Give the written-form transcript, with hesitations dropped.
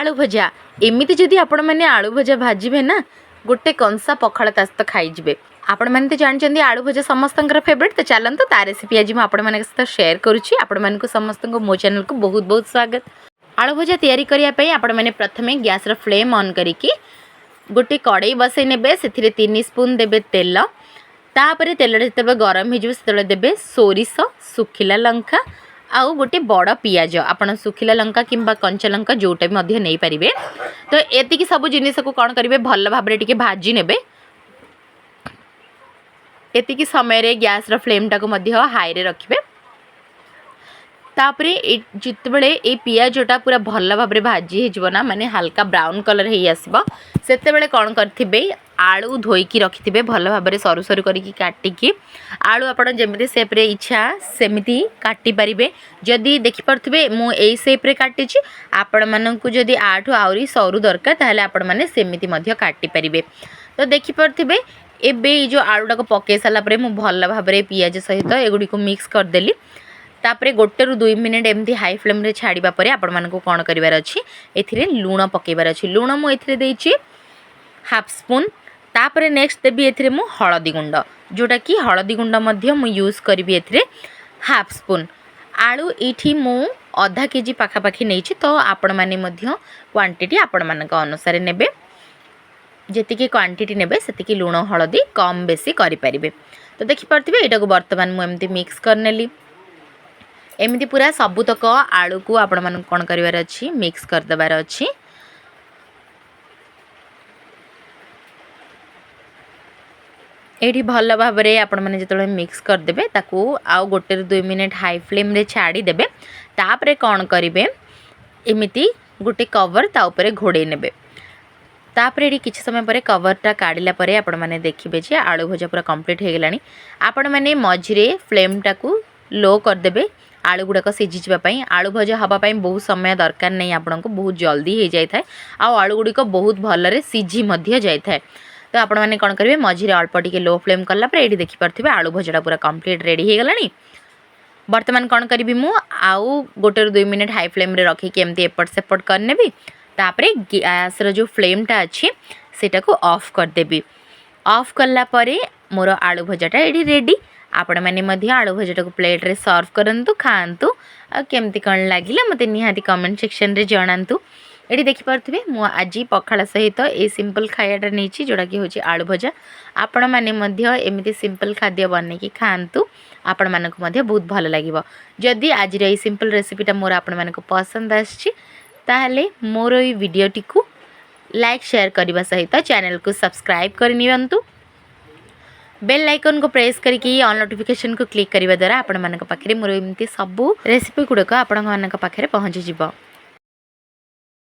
आलू भजा एमती जदि आपण मैंने आलू भजा भाजबे ना गोटे कंसा पखाड़ ता सहित खाईजे। आपण मैंने तो जानते आलू भजा समस्त फेवरेट। तो चलते ता रेसिपी आज मुझे सहित शेयर करुँची। आपण मानक समस्त मो चैनल को बहुत बहुत स्वागत। आलू भजा तैयारी करने आपण मैंने प्रथमे गैस रो फ्लेम ऑन करिकी गोटे कड़ाई बसई ने से 3 स्पून देबे तेल। तापर तेल जो गरम हो देबे सोरिष सुखिला लंका आउ गोटे बड़ पियाज आपन सुखिला लंका किंबा कंचा लंका जोटा भी नहीं पारे। तो एतिकी सब जिनिस को कौन करेंगे भल भाव टिके भाजी ने। एतिकी समय गैस रो फ्लेम टाको हाई रे रखिबे। तापरे जितेबले ये पियाजटा पूरा भल भाव भाजी होना माने हल्का ब्राउन कलर हो आसब सेतेबले कौन करेंगे आलू धोईकी रखिथे भल भाव सरू सरू करके काटिकी आलू आपड़ जमी सेप्रे इच्छा सेमती काटी पारे। जदि देखिपे मुझे सेप्रे काटी आपण मानक जदि आठू आहरी सरू दरकार ताहले आपण मैंने सेमती काटी पारे। तो देखिपे एबे जो आलूटा को पकई सारापर मुझे भल भाव पियाज सहित एगुड़ी मिक्स करदेली। तापरे 1 ରୁ 2 मिनिट एमती हाई फ्लेम रे छाड़िबा परे आपण मानक कौन करिवार अछि एथिरे लूण पकेबार अछि। लूण मु एथिरे देइछि हाफ स्पून। तापरे नेक्स्ट देबी एथिरे मु हळदी गुंड जोटा कि हळदी गुंड मध्य मु यूज करबी एथिरे हाफ स्पून। आलू एठी मु आधा केजी पाखापाखी नेछि। तो आपण माने मध्य क्वांटिटी आपण मानक अनुसार नेबे जेतिकी क्वांटिटी नेबे सेतिकी लूण हळदी कम बेसी करि परिबे। तो देखि परथिबे एटा को वर्तमान मु एमती मिक्स करनेली। एमती पूरा सबुतक आलू को आपण मानक कोन करिवार अछि मिक्स कर देबार अछि। एठी भल भाव रे आपण माने जतले मिक्स कर देबे ताकू आउ 1 ରୁ 2 मिनिट हाई फ्लेम रे छाड़ी देबे। तापरे कोन करिवे एमिति गुटे कवर ता ऊपर घोड़े नेबे। तापरे एठी किछ समय परे कवरटा काढिला परे आपण माने देखिबे जे आलू भजा पूरा कंप्लीट हो गेलानी। आपण माने मझिरे फ्लेम टाकू लो कर देबे आलू गुड़ाक सीझीवाई। आलू भजा हाँपाई बहुत समय दरकार नहीं आपको बहुत जल्दी हो जाए है आलू गुड़िक बहुत भलरे सीझी जाए। तो आपण मैंने कौन करेंगे मझिरे अल्प टिके लो फ्लेम कलापर ये देखिपे आलू भजाटा पूरा कंप्लीट रेडी हो गलानी। बर्तमान कौन करी मु आउ 1 ରୁ 2 मिनिट हाई फ्लेम रे रखिकी एमती एपट सेपट करनेबी। तापरे गैस रो जो फ्लेमटा अच्छी सेटा को ऑफ करदेबी। ऑफ कला परे मोर आलू भजाटा ये रेडी। आपण मैंने मध्य आलू भजाटा को प्लेट रे सर्व करंतु खांतु आ केमती कौन लगिला मते निहाती कमेंट सेक्शन रे जणांतु। ये देखिपे मु आज पखाड़ सहित ये सिंपल खायाटा नहीं जोटा कि होची आलू भजा। आपण मैंने मध्य एमती सिंपल खाद्य बनैकी खांतु आपण मानक मध्य बहुत भल लागिबो। जदि आज ये सिंपल रेसिपीटा मोर आपण मानक पसंद आछि ताहले मोर ई वीडियोटी को लाइक शेयर करबा सहित चैनल को सब्सक्राइब कर नियंतु। बेल आइकन को प्रेस करके ऑल नोटिफिकेशन को क्लिक करने द्वारा आपण मानक पाखरे मोर एमती सब रेसिपी गुड़क आपण मानक पाखरे पहुँची जिवो।